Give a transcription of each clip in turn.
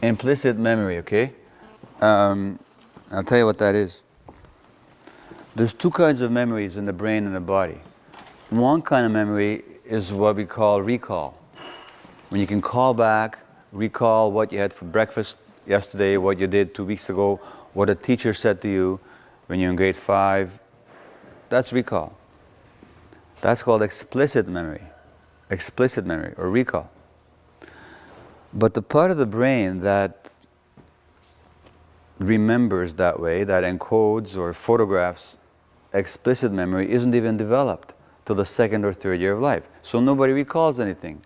Implicit memory, okay? I'll tell you what that is. There's two kinds of memories in the brain and the body. One kind of memory is what we call recall. When you can call back, recall what you had for breakfast yesterday, what you did 2 weeks ago, what a teacher said to you when you're in grade 5. That's recall. That's called explicit memory or recall. But the part of the brain that remembers that way, that encodes or photographs explicit memory, isn't even developed till the 2nd or 3rd year of life. So nobody recalls anything.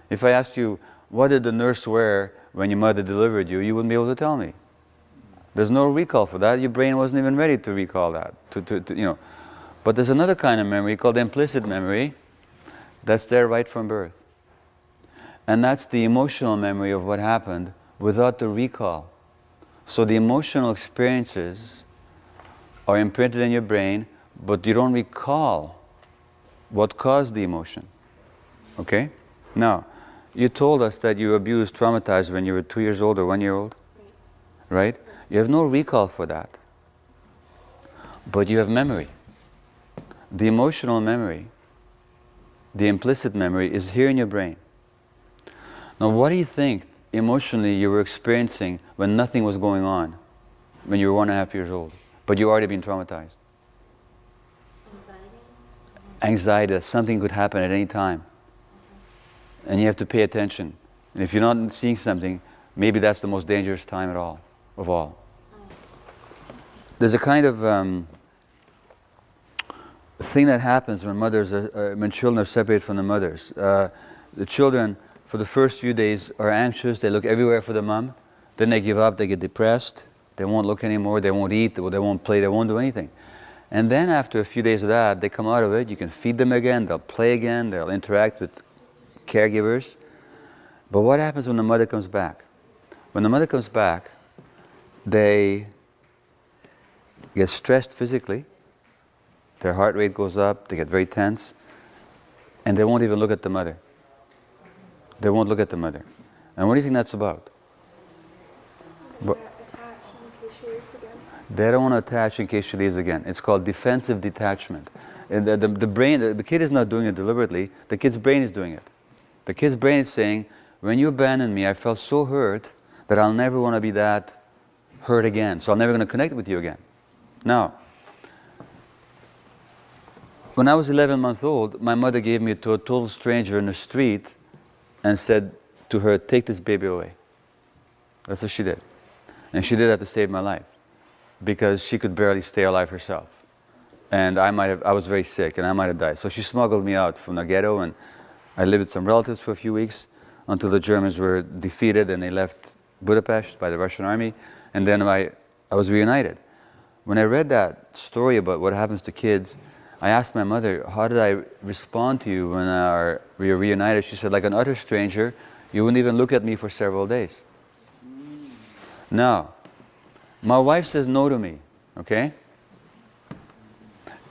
If I asked you, what did the nurse wear when your mother delivered you, you wouldn't be able to tell me. There's no recall for that. Your brain wasn't even ready to recall that. You know. But there's another kind of memory called implicit memory that's there right from birth. And that's the emotional memory of what happened without the recall. So the emotional experiences are imprinted in your brain, but you don't recall what caused the emotion. Okay? Now, you told us that you were abused, traumatized when you were 2 years old or 1 year old. Right? You have no recall for that. But you have memory. The emotional memory, the implicit memory, is here in your brain. Now, what do you think emotionally you were experiencing when nothing was going on, when you were 1.5 years old, but you already been traumatized? Anxiety that something could happen at any time. And you have to pay attention. And if you're not seeing something, maybe that's the most dangerous time of all. There's a kind of thing that happens when when children are separated from the mothers. The children, for the first few days, are anxious. They look everywhere for the mom. Then they give up. They get depressed. They won't look anymore. They won't eat. They won't play. They won't do anything. And then after a few days of that, they come out of it. You can feed them again. They'll play again. They'll interact with caregivers. But what happens when the mother comes back? When the mother comes back, they get stressed physically. Their heart rate goes up. They get very tense. And they won't even look at the mother. They won't look at the mother. And what do you think that's about? They don't want to attach in case she leaves again. It's called defensive detachment. And the brain, the kid is not doing it deliberately. The kid's brain is doing it. The kid's brain is saying, when you abandoned me, I felt so hurt that I'll never want to be that hurt again. So I'm never going to connect with you again. Now, when I was 11 months old, my mother gave me to a total stranger in the street and said to her, take this baby away. That's what she did. And she did that to save my life, because she could barely stay alive herself. And I was very sick and I might have died. So she smuggled me out from the ghetto, and I lived with some relatives for a few weeks until the Germans were defeated and they left Budapest by the Russian army. And then I was reunited. When I read that story about what happens to kids, I asked my mother, how did I respond to you when we were reunited? She said, like an utter stranger, you wouldn't even look at me for several days. Now, my wife says no to me, okay?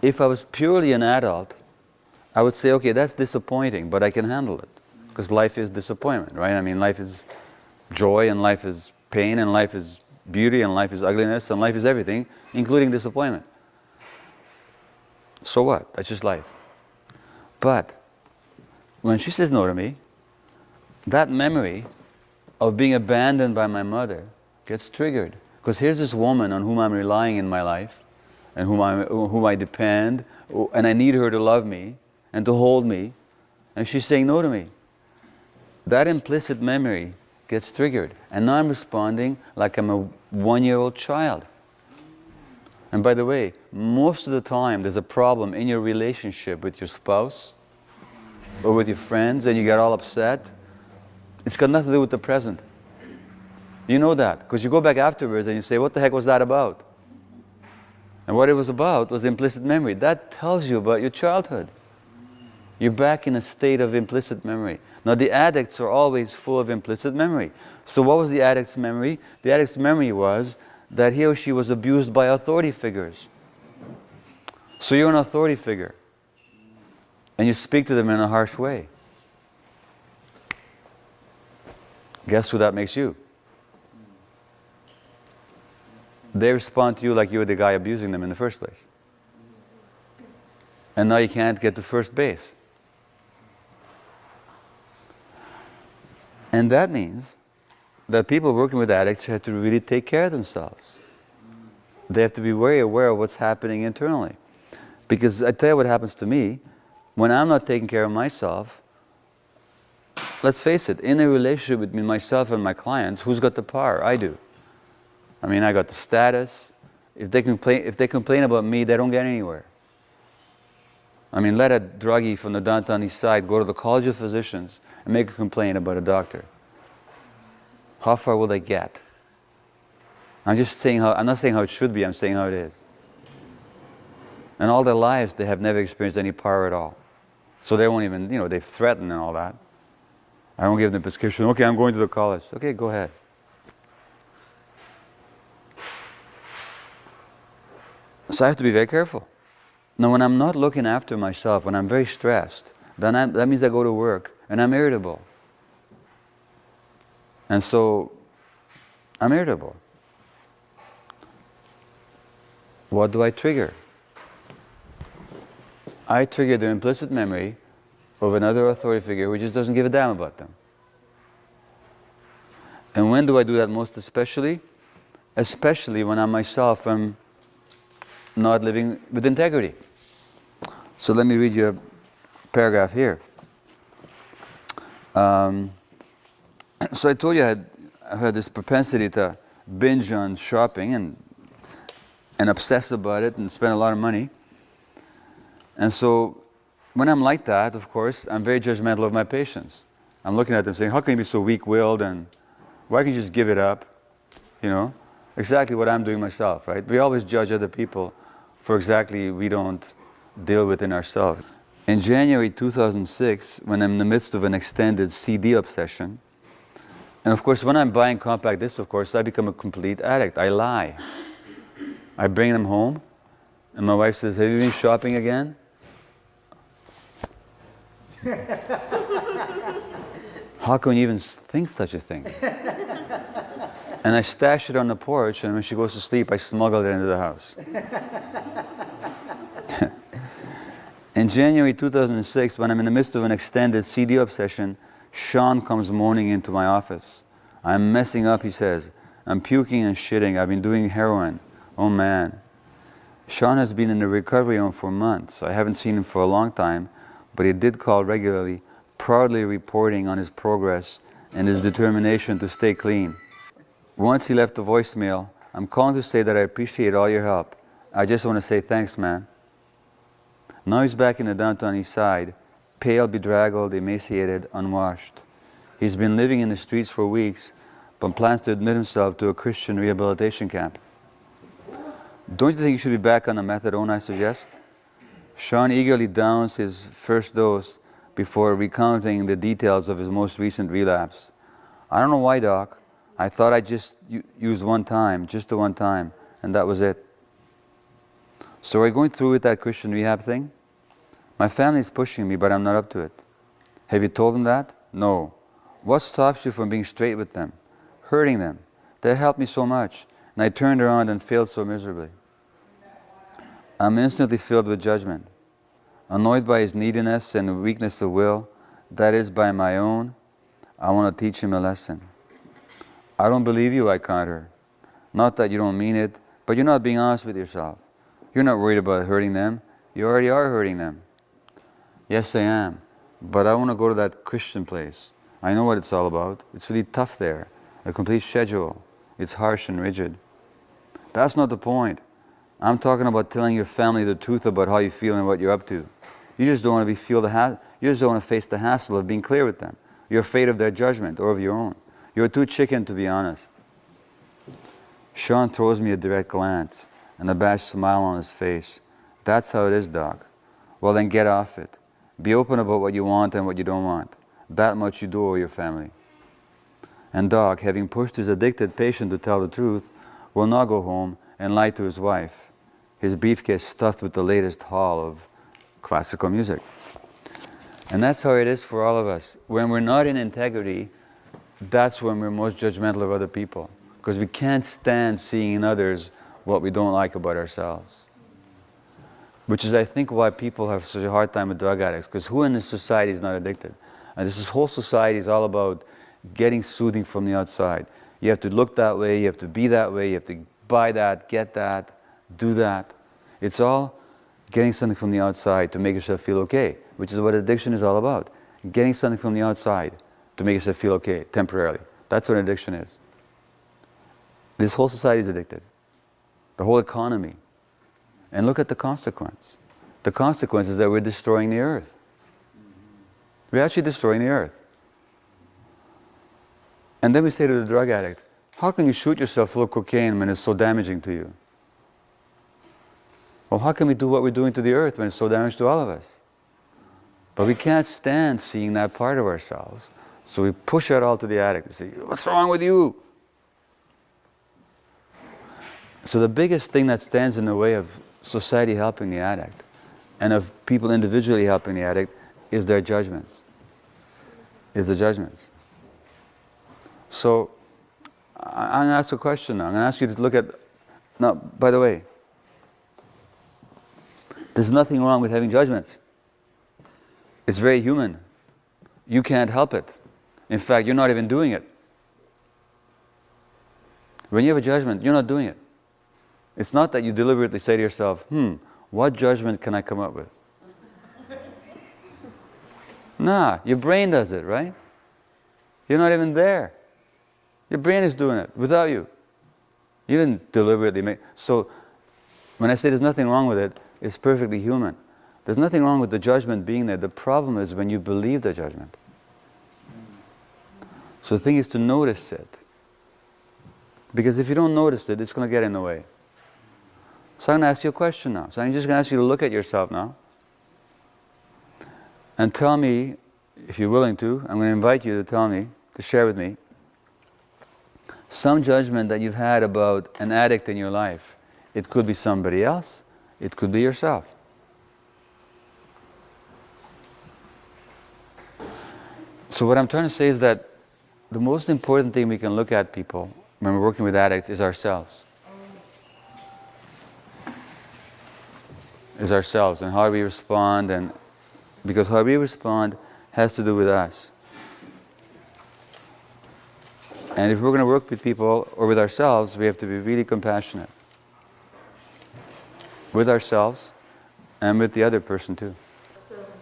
If I was purely an adult, I would say, okay, that's disappointing, but I can handle it. Because life is disappointment, right? I mean, life is joy, and life is pain, and life is beauty, and life is ugliness, and life is everything, including disappointment. So what? That's just life. But when she says no to me, that memory of being abandoned by my mother gets triggered. Because here's this woman on whom I'm relying in my life, and whom I depend, and I need her to love me and to hold me, and she's saying no to me. That implicit memory gets triggered, and now I'm responding like I'm a 1-year-old child. And by the way, most of the time there's a problem in your relationship with your spouse or with your friends, and you get all upset. It's got nothing to do with the present. You know that, because you go back afterwards and you say, what the heck was that about? And what it was about was implicit memory. That tells you about your childhood. You're back in a state of implicit memory. Now, the addicts are always full of implicit memory. So what was the addict's memory? The addict's memory was that he or she was abused by authority figures. So you're an authority figure, and you speak to them in a harsh way. Guess who that makes you? they respond to you like you were the guy abusing them in the first place. And now you can't get to first base. And that means that people working with addicts have to really take care of themselves. They have to be very aware of what's happening internally. Because I tell you what happens to me, when I'm not taking care of myself, let's face it, in a relationship between myself and my clients, who's got the power? I do. I mean, I got the status. If they complain about me, they don't get anywhere. I mean, let a druggie from the downtown east side go to the College of Physicians and make a complaint about a doctor. How far will they get? I'm just saying I'm not saying how it should be, I'm saying how it is. And all their lives, they have never experienced any power at all. So they won't even, they've threatened and all that. I don't give them prescription. Okay, I'm going to the college. Okay, go ahead. So I have to be very careful. Now, when I'm not looking after myself, when I'm very stressed, then that means I go to work and I'm irritable. And so, I'm irritable. What do I trigger? I trigger the implicit memory of another authority figure who just doesn't give a damn about them. And when do I do that most especially? Especially when I myself am not living with integrity. So let me read you a paragraph here. So I told you I had this propensity to binge on shopping and obsess about it and spend a lot of money. And so when I'm like that, of course, I'm very judgmental of my patients. I'm looking at them saying, how can you be so weak-willed and why can't you just give it up? Exactly what I'm doing myself, right? We always judge other people for exactly we don't deal with in ourselves. In January 2006, when I'm in the midst of an extended CD obsession, and of course when I'm buying compact discs, of course, I become a complete addict. I lie. I bring them home, and my wife says, have you been shopping again? How can you even think such a thing? And I stash it on the porch, and when she goes to sleep, I smuggle it into the house. In January 2006, when I'm in the midst of an extended CD obsession, Sean comes moaning into my office. I'm messing up, he says. I'm puking and shitting. I've been doing heroin. Oh man. Sean has been in a recovery home for months. I haven't seen him for a long time, but he did call regularly, proudly reporting on his progress and his determination to stay clean. Once he left a voicemail, I'm calling to say that I appreciate all your help. I just want to say thanks, man. Now he's back in the downtown east side, pale, bedraggled, emaciated, unwashed. He's been living in the streets for weeks, but plans to admit himself to a Christian rehabilitation camp. Don't you think you should be back on the methadone, I suggest? Sean eagerly downs his first dose before recounting the details of his most recent relapse. I don't know why, Doc. I thought I just used one time, just the one time, and that was it. So are you going through with that Christian rehab thing? My family is pushing me, but I'm not up to it. Have you told them that? No. What stops you from being straight with them? Hurting them. That helped me so much, and I turned around and failed so miserably. I'm instantly filled with judgment, annoyed by his neediness and weakness of will, that is by my own. I want to teach him a lesson. I don't believe you, I counter. Not that you don't mean it, but you're not being honest with yourself. You're not worried about hurting them. You already are hurting them. Yes, I am, but I want to go to that Christian place. I know what it's all about. It's really tough there, a complete schedule. It's harsh and rigid. That's not the point. I'm talking about telling your family the truth about how you feel and what you're up to. You just don't want to you just don't want to face the hassle of being clear with them. You're afraid of their judgment or of your own. You're too chicken to be honest. Sean throws me a direct glance and a abashed smile on his face. That's how it is, Doc. Well, then get off it. Be open about what you want and what you don't want. That much you do owe your family. And Doc, having pushed his addicted patient to tell the truth, will now go home and lie to his wife, his briefcase stuffed with the latest haul of classical music. And that's how it is for all of us. When we're not in integrity, that's when we're most judgmental of other people. Because we can't stand seeing in others what we don't like about ourselves. Which is, I think, why people have such a hard time with drug addicts, because who in this society is not addicted? And this whole society is all about getting soothing from the outside. You have to look that way, you have to be that way, you have to buy that, get that, do that. It's all getting something from the outside to make yourself feel okay, which is what addiction is all about. Getting something from the outside to make yourself feel okay, temporarily. That's what addiction is. This whole society is addicted. The whole economy. And look at the consequence. The consequence is that we're destroying the earth. We're actually destroying the earth. And then we say to the drug addict, how can you shoot yourself full of cocaine when it's so damaging to you? Well, how can we do what we're doing to the earth when it's so damaging to all of us? But we can't stand seeing that part of ourselves. So we push it all to the addict and say, what's wrong with you? So the biggest thing that stands in the way of society helping the addict and of people individually helping the addict is their judgments. Is the judgments. So I'm going to ask a question now. I'm going to ask you to look at, now, by the way, there's nothing wrong with having judgments. It's very human. You can't help it. In fact, you're not even doing it. When you have a judgment, you're not doing it. It's not that you deliberately say to yourself, what judgment can I come up with? Nah, your brain does it, right? You're not even there. Your brain is doing it without you. You didn't deliberately make. So when I say there's nothing wrong with it, it's perfectly human. There's nothing wrong with the judgment being there. The problem is when you believe the judgment. So the thing is to notice it. Because if you don't notice it, it's going to get in the way. So I'm going to ask you a question now. So I'm just going to ask you to look at yourself now. And tell me, if you're willing to, I'm going to invite you to tell me, to share with me, some judgment that you've had about an addict in your life. It could be somebody else. It could be yourself. So what I'm trying to say is that the most important thing we can look at people when we're working with addicts is ourselves. Is ourselves and how we respond, and because how we respond has to do with us. And if we're going to work with people or with ourselves, we have to be really compassionate with ourselves and with the other person too.